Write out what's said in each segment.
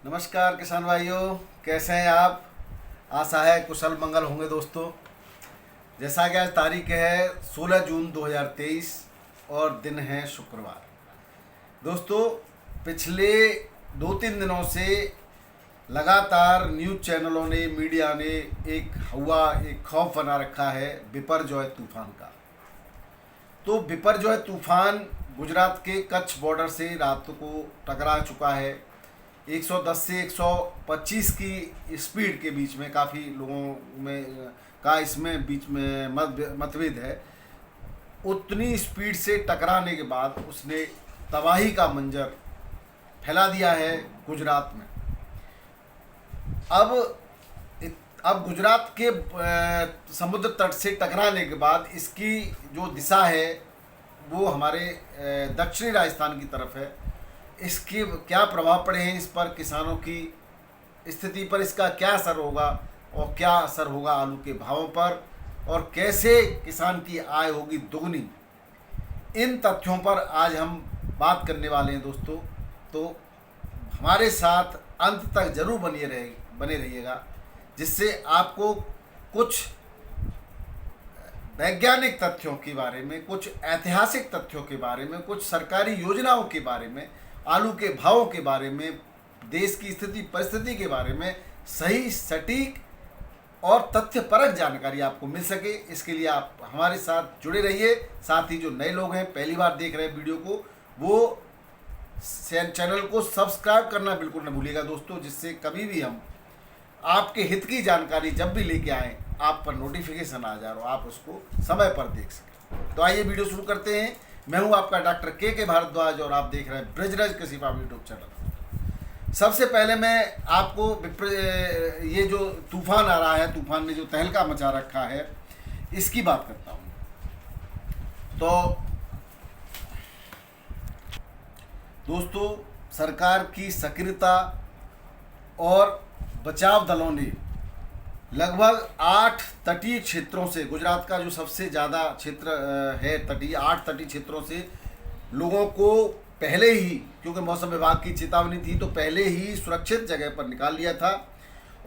नमस्कार किसान भाइयों, कैसे हैं आप। आशा है कुशल मंगल होंगे दोस्तों। जैसा कि आज तारीख है 16 जून 2023 और दिन है शुक्रवार। दोस्तों, पिछले 2-3 दिनों से लगातार न्यूज़ चैनलों ने, मीडिया ने एक खौफ बना रखा है बिपरजॉय तूफान का। तो बिपरजॉय तूफान गुजरात के कच्छ बॉर्डर से रात को टकरा चुका है। 110 से 125 की स्पीड के बीच में काफ़ी लोगों में का इसमें बीच में मतभेद है। उतनी स्पीड से टकराने के बाद उसने तबाही का मंजर फैला दिया है गुजरात में। अब गुजरात के समुद्र तट से टकराने के बाद इसकी जो दिशा है वो हमारे दक्षिणी राजस्थान की तरफ है। इसके क्या प्रभाव पड़े हैं इस पर, किसानों की स्थिति पर इसका क्या असर होगा और क्या असर होगा आलू के भावों पर, और कैसे किसान की आय होगी दुगनी, इन तथ्यों पर आज हम बात करने वाले हैं दोस्तों। तो हमारे साथ अंत तक जरूर बने रहिएगा, जिससे आपको कुछ वैज्ञानिक तथ्यों के बारे में, कुछ ऐतिहासिक तथ्यों के बारे में, कुछ सरकारी योजनाओं के बारे में, आलू के भावों के बारे में, देश की स्थिति परिस्थिति के बारे में सही, सटीक और तथ्यपरक जानकारी आपको मिल सके। इसके लिए आप हमारे साथ जुड़े रहिए। साथ ही जो नए लोग हैं, पहली बार देख रहे हैं वीडियो को, वो चैनल को सब्सक्राइब करना बिल्कुल न भूलिएगा दोस्तों, जिससे कभी भी हम आपके हित की जानकारी जब भी लेके आएँ आप पर नोटिफिकेशन आ जाए और आप उसको समय पर देख सकें। तो आइए वीडियो शुरू करते हैं। मैं हूं आपका डॉक्टर के भारद्वाज और आप देख रहे हैं ब्रजराज कृषि फार्म यूट्यूब चैनल। सबसे पहले मैं आपको ये जो तूफान आ रहा है, तूफान ने जो तहलका मचा रखा है, इसकी बात करता हूं। तो दोस्तों, सरकार की सक्रियता और बचाव दलों ने लगभग 8 तटीय क्षेत्रों से, गुजरात का जो सबसे ज़्यादा क्षेत्र है तटीय, 8 तटीय क्षेत्रों से लोगों को पहले ही, क्योंकि मौसम विभाग की चेतावनी थी, तो पहले ही सुरक्षित जगह पर निकाल लिया था।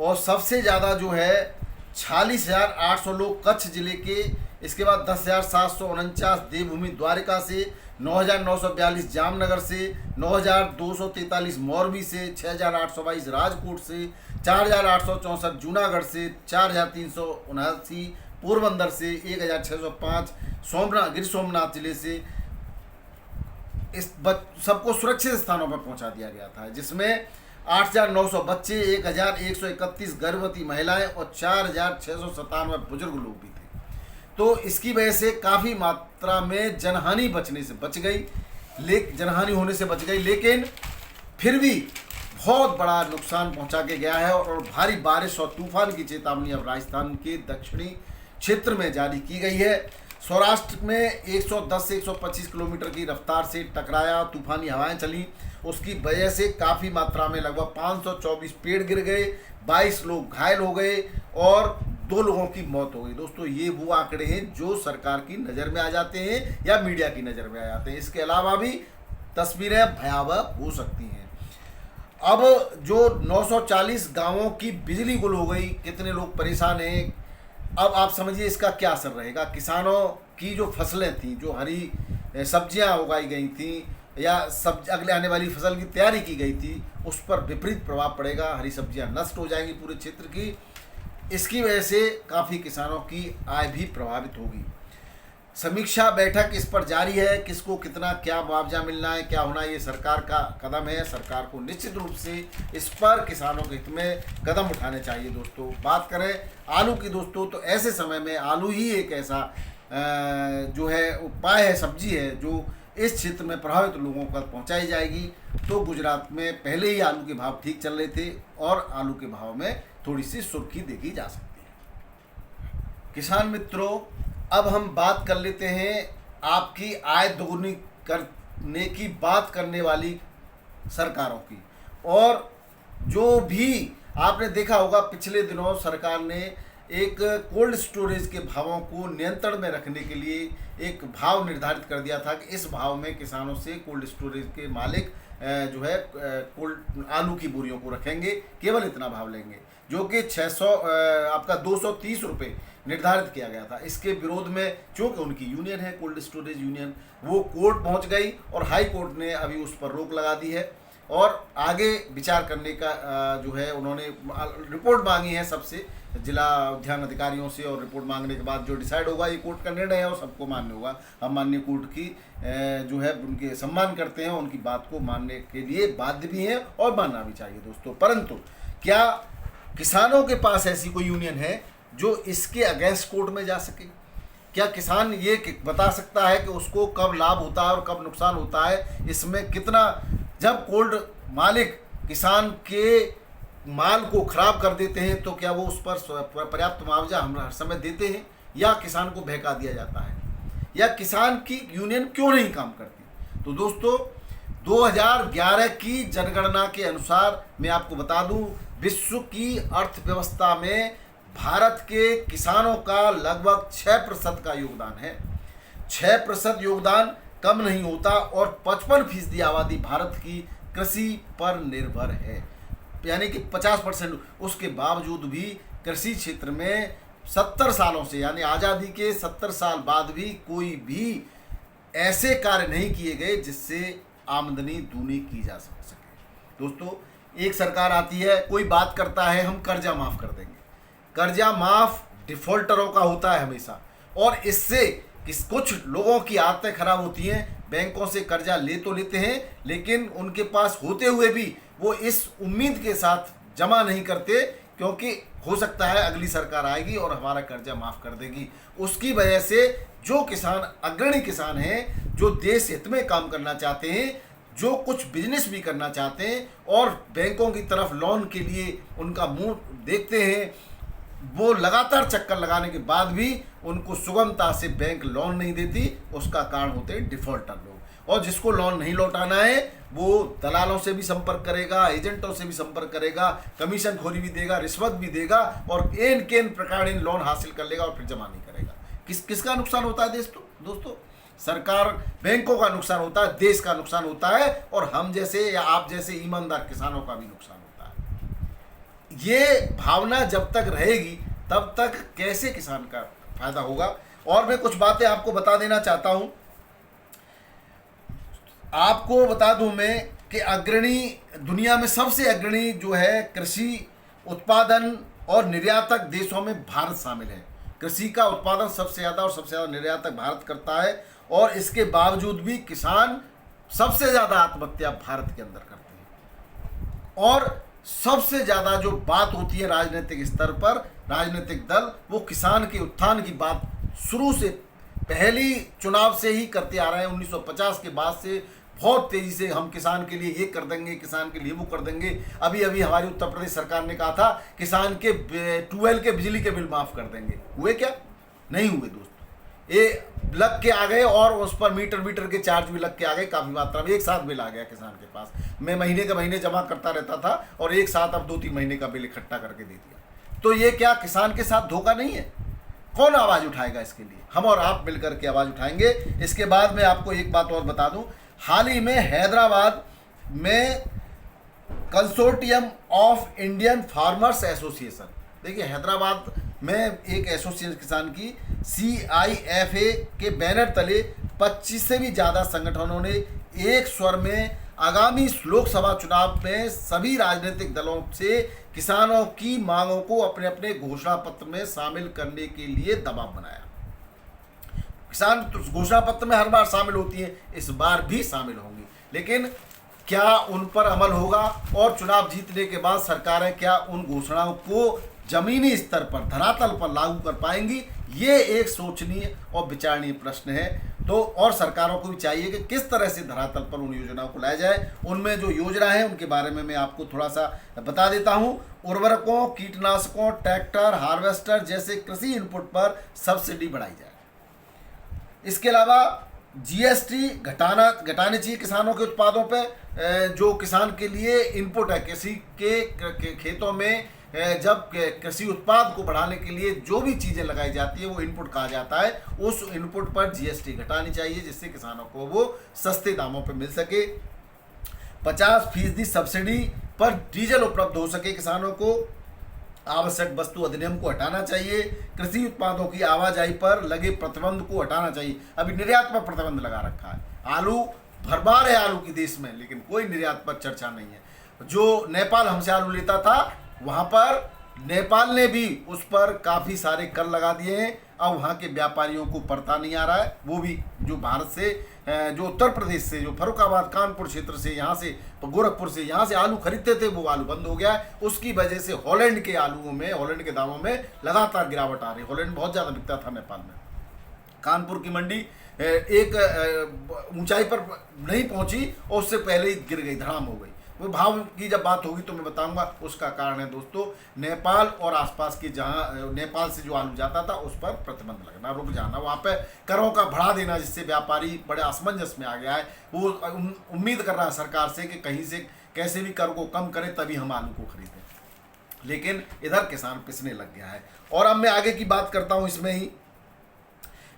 और सबसे ज़्यादा जो है 46,800 लोग कच्छ जिले के, इसके बाद 10,749 देवभूमि द्वारिका से, 9,942 जामनगर से, 9,243 मोरबी से, 6,822 राजकोट से, 4,864 जूनागढ़ से, 4,379 पोरबंदर से, 1,605 गिर सोमनाथ जिले से, इस सबको सुरक्षित स्थानों पर पहुंचा दिया गया था, जिसमें 8,900 बच्चे, 1,131 गर्भवती महिलाएं और 4,697 बुजुर्ग लोग भी थे। तो इसकी वजह से काफ़ी मात्रा में जनहानि होने से बच गई, लेकिन फिर भी बहुत बड़ा नुकसान पहुंचा के गया है। और भारी बारिश और तूफान की चेतावनी अब राजस्थान के दक्षिणी क्षेत्र में जारी की गई है। सौराष्ट्र में 110 से 125 किलोमीटर की रफ्तार से टकराया, तूफानी हवाएं चली, उसकी वजह से काफ़ी मात्रा में लगभग 524 पेड़ गिर गए, 22 लोग घायल हो गए और 2 लोगों की मौत हो गई। दोस्तों, ये वो आंकड़े हैं जो सरकार की नज़र में आ जाते हैं या मीडिया की नज़र में आ जाते हैं। इसके अलावा भी तस्वीरें भयावह हो सकती हैं। अब जो 940 गांवों की बिजली गुल हो गई, कितने लोग परेशान हैं। अब आप समझिए इसका क्या असर रहेगा। किसानों की जो फसलें थी, जो हरी सब्जियां उगाई गई थी या अगले आने वाली फसल की तैयारी की गई थी, उस पर विपरीत प्रभाव पड़ेगा। हरी सब्जियां नष्ट हो जाएंगी पूरे क्षेत्र की। इसकी वजह से काफ़ी किसानों की आय भी प्रभावित होगी। समीक्षा बैठक इस पर जारी है, किसको कितना क्या मुआवजा मिलना है, क्या होना है, ये सरकार का कदम है। सरकार को निश्चित रूप से इस पर किसानों के हित में कदम उठाने चाहिए। दोस्तों, बात करें आलू की दोस्तों, तो ऐसे समय में आलू ही एक ऐसा जो है उपाय है, सब्जी है, जो इस क्षेत्र में प्रभावित लोगों तक पहुंचाई जाएगी। तो गुजरात में पहले ही आलू के भाव ठीक चल रहे थे और आलू के भाव में थोड़ी सी सुर्खी देखी जा सकती है। किसान मित्रों, अब हम बात कर लेते हैं आपकी आय दोगुनी करने की बात करने वाली सरकारों की। और जो भी आपने देखा होगा, पिछले दिनों सरकार ने एक कोल्ड स्टोरेज के भावों को नियंत्रण में रखने के लिए एक भाव निर्धारित कर दिया था कि इस भाव में किसानों से कोल्ड स्टोरेज के मालिक जो है कोल्ड आलू की बोरियों को रखेंगे, केवल इतना भाव लेंगे, जो कि 600 आपका 230 रुपये निर्धारित किया गया था। इसके विरोध में चूँकि उनकी यूनियन है कोल्ड स्टोरेज यूनियन, वो कोर्ट पहुंच गई और हाई कोर्ट ने अभी उस पर रोक लगा दी है और आगे विचार करने का जो है उन्होंने रिपोर्ट मांगी है सबसे, जिला उद्यान अधिकारियों से, और रिपोर्ट मांगने के बाद जो डिसाइड होगा ये कोर्ट का निर्णय है और सबको मान्य होगा। हम माननीय कोर्ट की जो है उनके सम्मान करते हैं, उनकी बात को मानने के लिए बाध्य भी हैं और मानना भी चाहिए दोस्तों। परंतु क्या किसानों के पास ऐसी कोई यूनियन है जो इसके अगेंस्ट कोर्ट में जा सके? क्या किसान ये बता सकता है कि उसको कब लाभ होता है और कब नुकसान होता है, इसमें कितना, जब कोल्ड मालिक किसान के माल को खराब कर देते हैं तो क्या वो उस पर पर्याप्त मुआवजा हम हर समय देते हैं, या किसान को बहका दिया जाता है, या किसान की यूनियन क्यों नहीं काम करती? तो दोस्तों 2011 की जनगणना के अनुसार मैं आपको बता दूं, विश्व की अर्थव्यवस्था में भारत के किसानों का लगभग 6% का योगदान है। 6% योगदान कम नहीं होता और 55% आबादी भारत की कृषि पर निर्भर है, यानी कि 50%। उसके बावजूद भी कृषि क्षेत्र में 70 सालों से, यानी आज़ादी के 70 साल बाद भी कोई भी ऐसे कार्य नहीं किए गए जिससे आमदनी दूनी की जा सके। दोस्तों एक सरकार आती है, कोई बात करता है हम कर्जा माफ़ कर देंगे, कर्जा माफ़ डिफ़ॉल्टरों का होता है हमेशा, और इससे कुछ लोगों की आदतें खराब होती हैं, बैंकों से कर्जा ले तो लेते हैं लेकिन उनके पास होते हुए भी वो इस उम्मीद के साथ जमा नहीं करते क्योंकि हो सकता है अगली सरकार आएगी और हमारा कर्जा माफ़ कर देगी। उसकी वजह से जो किसान अग्रणी किसान हैं, जो देश हित में काम करना चाहते हैं, जो कुछ बिजनेस भी करना चाहते हैं और बैंकों की तरफ लोन के लिए उनका मुंह देखते हैं, वो लगातार चक्कर लगाने के बाद भी उनको सुगमता से बैंक लोन नहीं देती। उसका कारण होते हैं डिफ़ॉल्टर लोग, और जिसको लोन नहीं लौटाना है वो दलालों से भी संपर्क करेगा, एजेंटों से भी संपर्क करेगा, कमीशन खोरी भी देगा, रिश्वत भी देगा और एन केन प्रकार इन लोन हासिल कर लेगा और फिर जमा नहीं करेगा। किसका नुकसान होता है दोस्तों? सरकार, बैंकों का नुकसान होता है, देश का नुकसान होता है, और हम जैसे या आप जैसे ईमानदार किसानों का भी नुकसान होता है। ये भावना जब तक रहेगी तब तक कैसे किसान का फायदा होगा? और मैं कुछ बातें आपको बता देना चाहता हूं। आपको बता दूं मैं कि अग्रणी, दुनिया में सबसे अग्रणी जो है कृषि उत्पादन और निर्यातक देशों में भारत शामिल है। कृषि का उत्पादन सबसे ज़्यादा और सबसे ज़्यादा निर्यातक भारत करता है, और इसके बावजूद भी किसान सबसे ज़्यादा आत्महत्या भारत के अंदर करते हैं। और सबसे ज़्यादा जो बात होती है राजनीतिक स्तर पर, राजनीतिक दल वो किसान के उत्थान की बात शुरू से, पहली चुनाव से ही करते आ रहे हैं। 1950 के बाद से बहुत तेज़ी से हम किसान के लिए ये कर देंगे, किसान के लिए वो कर देंगे। अभी हमारी उत्तर प्रदेश सरकार ने कहा था किसान के ट्यूबवेल के बिजली के बिल माफ़ कर देंगे। हुए क्या? नहीं हुए दोस्तों। ये लग के आ गए और उस पर मीटर के चार्ज भी लग के आ गए काफ़ी मात्रा में। एक साथ बिल आ गया किसान के पास। मैं महीने के महीने जमा करता रहता था और एक साथ अब 2-3 महीने का बिल इकट्ठा करके दे दिया। तो ये क्या किसान के साथ धोखा नहीं है? कौन आवाज़ उठाएगा इसके लिए? हम और आप मिलकर के आवाज़ उठाएंगे। इसके बाद मैं आपको एक बात और बता दूं, हाल ही में हैदराबाद में consortium of Indian farmers association, देखिए हैदराबाद में एक एसोसिएशन किसान की CIFA के बैनर तले 25 से भी ज़्यादा संगठनों ने एक स्वर में आगामी लोकसभा चुनाव में सभी राजनीतिक दलों से किसानों की मांगों को अपने अपने घोषणा पत्र में शामिल करने के लिए दबाव बनाया। किसान घोषणा पत्र में हर बार शामिल होती है, इस बार भी शामिल होंगी, लेकिन क्या उन पर अमल होगा और चुनाव जीतने के बाद सरकारें क्या उन घोषणाओं को जमीनी स्तर पर, धरातल पर लागू कर पाएंगी? ये एक सोचनीय और विचारणीय प्रश्न है। तो और सरकारों को भी चाहिए कि किस तरह से धरातल पर उन योजनाओं को लाया जाए। उनमें जो योजना है उनके बारे में मैं आपको थोड़ा सा बता देता हूँ। उर्वरकों, कीटनाशकों, ट्रैक्टर, हार्वेस्टर जैसे कृषि इनपुट पर सब्सिडी बढ़ाई जाए। इसके अलावा GST घटाने चाहिए किसानों के उत्पादों पे। जो किसान के लिए इनपुट है, किसी के खेतों में जब कृषि उत्पाद को बढ़ाने के लिए जो भी चीज़ें लगाई जाती है वो इनपुट कहा जाता है। उस इनपुट पर GST घटानी चाहिए जिससे किसानों को वो सस्ते दामों पर मिल सके। 50% सब्सिडी पर डीजल उपलब्ध हो सके किसानों को, आवश्यक वस्तु अधिनियम को हटाना चाहिए, कृषि उत्पादों की आवाजाही पर लगे प्रतिबंध को हटाना चाहिए। अभी निर्यात पर प्रतिबंध लगा रखा है, आलू भरमार है आलू की देश में, लेकिन कोई निर्यात पर चर्चा नहीं है। जो नेपाल हमसे आलू लेता था वहाँ पर नेपाल ने भी उस पर काफ़ी सारे कर लगा दिए हैं। अब वहाँ के व्यापारियों को पड़ता नहीं आ रहा है, वो भी जो भारत से, जो उत्तर प्रदेश से, जो फर्रुखाबाद कानपुर क्षेत्र से, यहाँ से गोरखपुर से यहाँ से आलू खरीदते थे, वो आलू बंद हो गया है। उसकी वजह से हॉलैंड के आलूओं में, हॉलैंड के दामों में लगातार गिरावट आ रही है। हॉलैंड बहुत ज़्यादा बिकता था नेपाल में। कानपुर की मंडी एक ऊंचाई पर नहीं पहुंची और उससे पहले ही गिर गई, धड़ाम हो गई। वो भाव की जब बात होगी तो मैं बताऊंगा। उसका कारण है दोस्तों नेपाल और आसपास के, जहां नेपाल से जो आलू जाता था उस पर प्रतिबंध लगना, रुक जाना, वहाँ पे करों का बढ़ा देना, जिससे व्यापारी बड़े असमंजस में आ गया है। वो उम्मीद कर रहा है सरकार से कि कहीं से कैसे भी कर को कम करें तभी हम आलू को खरीदें, लेकिन इधर किसान पिसने लग गया है। और अब मैं आगे की बात करता हूँ। इसमें ही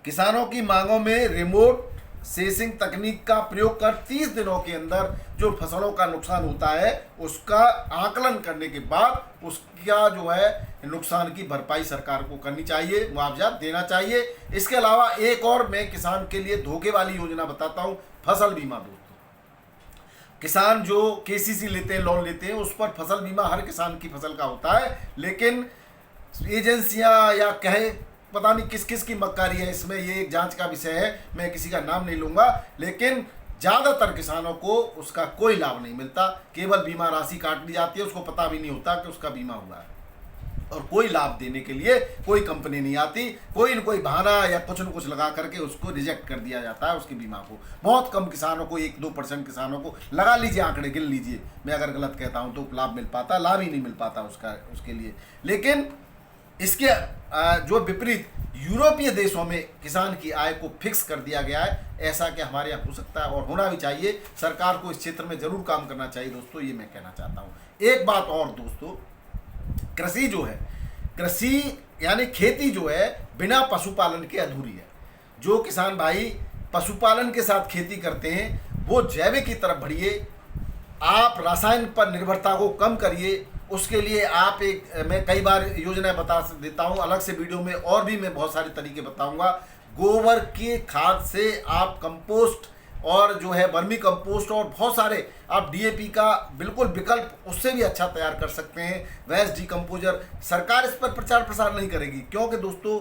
किसानों की मांगों में रिमोट सेंसिंग तकनीक का प्रयोग कर 30 दिनों के अंदर जो फसलों का नुकसान होता है उसका आकलन करने के बाद उसका जो है नुकसान की भरपाई सरकार को करनी चाहिए, मुआवजा देना चाहिए। इसके अलावा एक और मैं किसान के लिए धोखे वाली योजना बताता हूं, फसल बीमा। दोस्तों किसान जो केसीसी लेते हैं, लोन लेते हैं, उस पर फसल बीमा हर किसान की फसल का होता है, लेकिन एजेंसियां या कहे पता नहीं किस किस की मक्कारी है इसमें, ये एक जांच का विषय है, मैं किसी का नाम नहीं लूंगा, लेकिन ज़्यादातर किसानों को उसका कोई लाभ नहीं मिलता। केवल बीमा राशि काट ली जाती है, उसको पता भी नहीं होता कि उसका बीमा हुआ है, और कोई लाभ देने के लिए कोई कंपनी नहीं आती। कोई न कोई बहाना या कुछ न कुछ लगा करके उसको रिजेक्ट कर दिया जाता है, उसकी बीमा को। बहुत कम किसानों को, 1-2% किसानों को, लगा लीजिए आंकड़े, गिन लीजिए, मैं अगर गलत कहता हूँ तो, लाभ मिल पाता, लाभ ही नहीं मिल पाता उसके लिए। लेकिन इसके जो विपरीत यूरोपीय देशों में किसान की आय को फिक्स कर दिया गया है। ऐसा क्या हमारे यहाँ हो सकता है, और होना भी चाहिए। सरकार को इस क्षेत्र में जरूर काम करना चाहिए दोस्तों, ये मैं कहना चाहता हूँ। एक बात और दोस्तों, कृषि जो है, कृषि यानी खेती जो है बिना पशुपालन के अधूरी है। जो किसान भाई पशुपालन के साथ खेती करते हैं वो जैविक की तरफ बढ़िए, आप रासायन पर निर्भरता को कम करिए। उसके लिए आप मैं कई बार योजनाएं बता देता हूं अलग से वीडियो में, और भी मैं बहुत सारे तरीके बताऊंगा। गोबर के खाद से आप कंपोस्ट और जो है वर्मी कंपोस्ट और बहुत सारे आप डीएपी का बिल्कुल विकल्प उससे भी अच्छा तैयार कर सकते हैं। वेस्ट डिकम्पोजर, सरकार इस पर प्रचार प्रसार नहीं करेगी, क्योंकि दोस्तों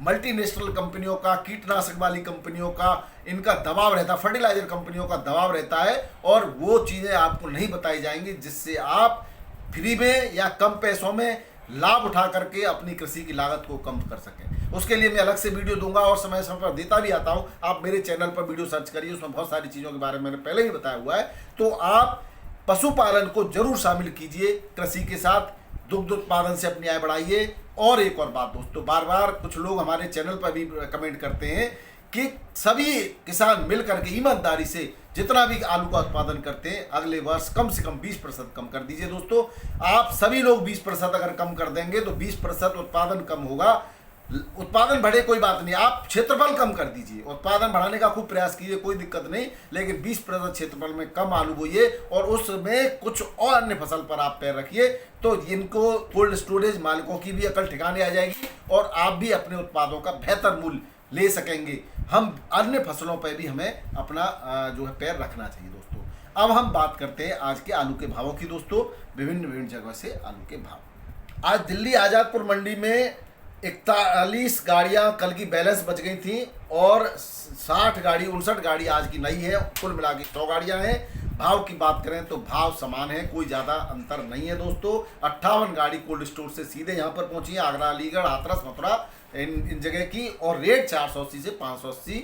मल्टीनेशनल कंपनियों का, कीटनाशक वाली कंपनियों का इनका दबाव रहता है, फर्टिलाइजर कंपनियों का दबाव रहता है, और वो चीज़ें आपको नहीं बताई जाएंगी जिससे आप फ्री में या कम पैसों में लाभ उठा करके अपनी कृषि की लागत को कम कर सकें। उसके लिए मैं अलग से वीडियो दूंगा और समय समय पर देता भी आता हूं। आप मेरे चैनल पर वीडियो सर्च करिए, उसमें बहुत सारी चीज़ों के बारे में मैंने पहले ही बताया हुआ है। तो आप पशुपालन को जरूर शामिल कीजिए कृषि के साथ, दुग्ध उत्पादन से अपनी आय बढ़ाइए। और एक और बात दोस्तों, बार बार कुछ लोग हमारे चैनल पर भी कमेंट करते हैं कि सभी किसान मिलकर के ईमानदारी से जितना भी आलू का उत्पादन करते हैं अगले वर्ष कम से कम 20% कम कर दीजिए। दोस्तों आप सभी लोग 20% अगर कम कर देंगे तो 20% उत्पादन कम होगा। उत्पादन बढ़े कोई बात नहीं, आप क्षेत्रफल कम कर दीजिए, उत्पादन बढ़ाने का खूब प्रयास कीजिए, कोई दिक्कत नहीं, लेकिन 20% क्षेत्रफल में कम आलू बोइए और उसमें कुछ और अन्य फसल पर आप पैर रखिए। तो इनको कोल्ड स्टोरेज मालिकों की भी अकल ठिकाने आ जाएगी और आप भी अपने उत्पादों का बेहतर मूल्य ले सकेंगे। हम अन्य फसलों पर भी हमें अपना जो है पैर रखना चाहिए दोस्तों। अब हम बात करते हैं आज के आलू के भावों की दोस्तों, विभिन्न जगह से आलू के भाव। आज दिल्ली आज़ादपुर मंडी में 41 गाड़ियां कल की बैलेंस बच गई थी और 59 गाड़ी आज की नई है, कुल मिला के 100 गाड़ियां हैं। भाव की बात करें तो भाव समान है, कोई ज़्यादा अंतर नहीं है दोस्तों। 58 गाड़ी कोल्ड स्टोर से सीधे यहाँ पर पहुंची है, आगरा, अलीगढ़, हाथरस, मथुरा, इन जगह की, और रेट 480 से 580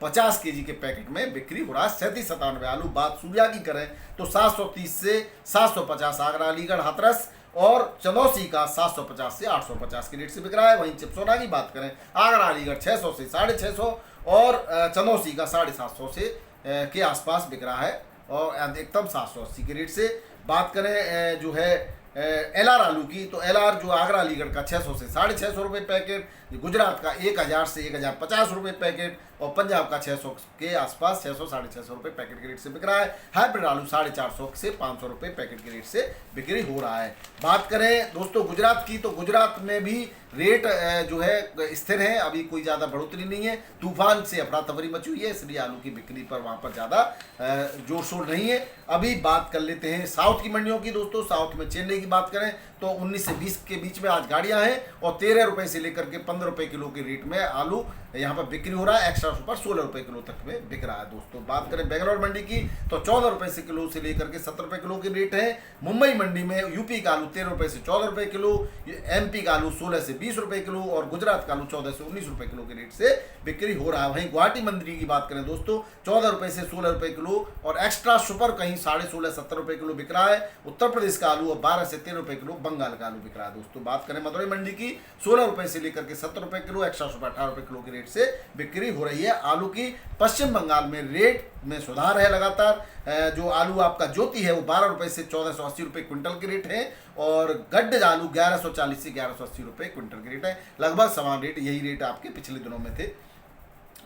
50 केजी के पैकेट में बिक्री हो रहा है। 3797 आलू। बात सूर्या की करें तो 730 से 750 आगरा, अलीगढ़, हाथरस, और चंदौसी का 750 से 850 के रेट से बिक रहा है। वहीं चिपसोना की बात करें, आगरा, अलीगढ़ 600 से 650 और चंदौसी का 750 से के आसपास बिक रहा है, और अधिकतम 780 के रेट से। बात करें जो है LR आलू की, तो LR जो आगरा अलीगढ़ का 600 से 650 रुपये पैकेट, गुजरात का 1000 से 1050 रुपये पैकेट, और पंजाब का 600 के आसपास 600 650 रुपये पैकेट के रेट से बिक रहा है। हाइब्रिड आलू 450 से 500 रुपये पैकेट के रेट से बिक्री हो रहा है। बात करें दोस्तों गुजरात की, तो गुजरात में भी रेट जो है स्थिर है, अभी कोई ज़्यादा बढ़ोतरी नहीं है। तूफान से अफरा तफरी मची हुई है, इसलिए आलू की बिक्री पर वहाँ पर ज़्यादा जोर शोर नहीं है। अभी बात कर लेते हैं साउथ की मंडियों की दोस्तों। साउथ में चेन्नई की बात करें तो 19 से 20 के बीच में आज गाड़ियां हैं, और 13 रुपये से लेकर के 15 रुपये किलो के रेट में आलू यहाँ पर बिक्री हो रहा है। एक्स्ट्रा सुपर 16 रुपये किलो तक में बिक रहा है दोस्तों। बात करें बेंगलोर मंडी की, तो 14 रुपये से किलो से लेकर के 70 रुपये किलो के रेट है। मुंबई मंडी में यूपी का आलू 13 रुपये से 14 रुपये किलो, MP का आलू 16 से 20 रुपये किलो, और गुजरात का आलू 14 से 19 रुपये किलो के रेट से बिक्री हो रहा है। वहीं गुवाहाटी मंडी की बात करें दोस्तों, 14 रुपये से 16 रुपये किलो, और एक्स्ट्रा सुपर कहीं 16.5 70 रुपये किलो बिक रहा है। उत्तर प्रदेश का आलू 12 से 13 रुपये किलो, बंगाल का आलू बिक रहा है दोस्तों। बात करें मदुरई मंडी की, 16 रुपये से लेकर के 70 रुपये किलो, एक्स्ट्रा सुपर 18 रुपये किलो के रेट से बिक्री हो रही है आलू की। पश्चिम बंगाल में रेट में सुधार है लगातार। जो आलू आपका ज्योति है वो 12 रुपये से 1480 रुपये क्विंटल के रेट है, और गड्ढ आलू 1140 से 1180 रुपये क्विंटल के रेट है। लगभग समान रेट, यही रेट आपके पिछले दिनों में थे।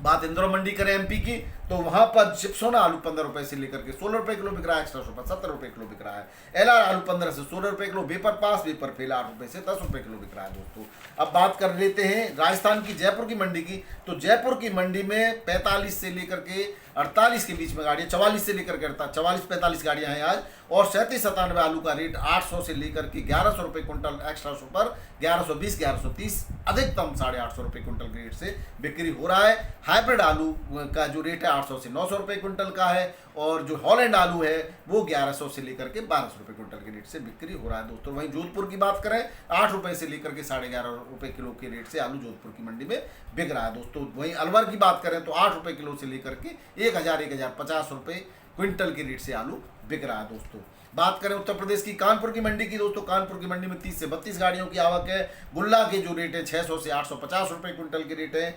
बात इंदौर मंडी करें MP की, तो वहां पर चिप्सोना आलू 15 रुपये से लेकर के 16 रुपये किलो बिक रहा है। एक्स्ट्रा सुपर 70 रुपये किलो बिक रहा है। LR आलू 15 से 16 रुपये किलो, वेपर पास वेपर फेल 8 रुपये से 10 रुपये किलो बिक रहा है दोस्तों। अब बात कर लेते हैं राजस्थान की जयपुर की मंडी की, तो जयपुर की मंडी में 45 से लेकर के 48 के बीच में गाड़ियाँ, 44 से लेकर के 44-45 गाड़ियाँ हैं आज, और 37-97 आलू का रेट 800 से लेकर के 1100 रुपये क्विंटल, एक्स्ट्रा सुपर 1120-1130, अधिकतम 850 रुपये क्विंटल के रेट से बिक्री हो रहा है। हाइब्रिड आलू का जो रेट है 800 से 900 रुपये क्विंटल का है, और जो हॉलैंड आलू है वो 1100 से लेकर के 1200 रुपये क्विंटल के रेट से बिक्री हो रहा है दोस्तों। वहीं जोधपुर की बात करें, 8 रुपये से लेकर के 11.5 रुपये किलो के रेट से आलू जोधपुर की मंडी में बिक रहा है दोस्तों। वहीं अलवर की बात करें तो 8 रुपये किलो से लेकर के 1050 रुपये क्विंटल के रेट से आलू बिक रहा है दोस्तों। बात करें उत्तर प्रदेश की कानपुर की मंडी की दोस्तों, कानपुर की मंडी में 30 से 32 गाड़ियों की आवक है। गुल्ला के जो रेट है 600 से 850 रुपये क्विंटल के रेट है।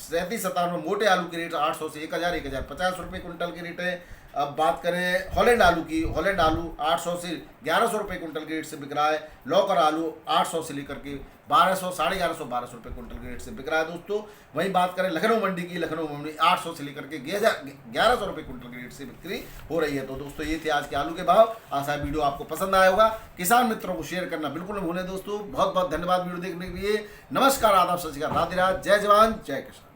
37-97 मोटे आलू के रेट 800 से 1050 रुपये क्विंटल के रेट है। अब बात करें हॉलैंड आलू की, हॉलैंड आलू 800 से 1100 रुपये क्विंटल के रेट से बिक रहा है। लौकर आलू 800 से लेकर के 1200, 1150 रुपये क्विंटल के रेट से बिक रहा है दोस्तों। वहीं बात करें लखनऊ मंडी की, लखनऊ मंडी 800 से लेकर के 1100 रुपये क्विंटल के रेट से बिक्री हो रही है। तो दोस्तों ये थे आज के आलू के भाव। आशा है वीडियो आपको पसंद आया होगा। किसान मित्रों को शेयर करना बिल्कुल न भूलें दोस्तों। बहुत बहुत धन्यवाद वीडियो देखने के लिए। नमस्कार, आदाब, सत श्री अकाल, राधे राधे, जय जवान जय किसान।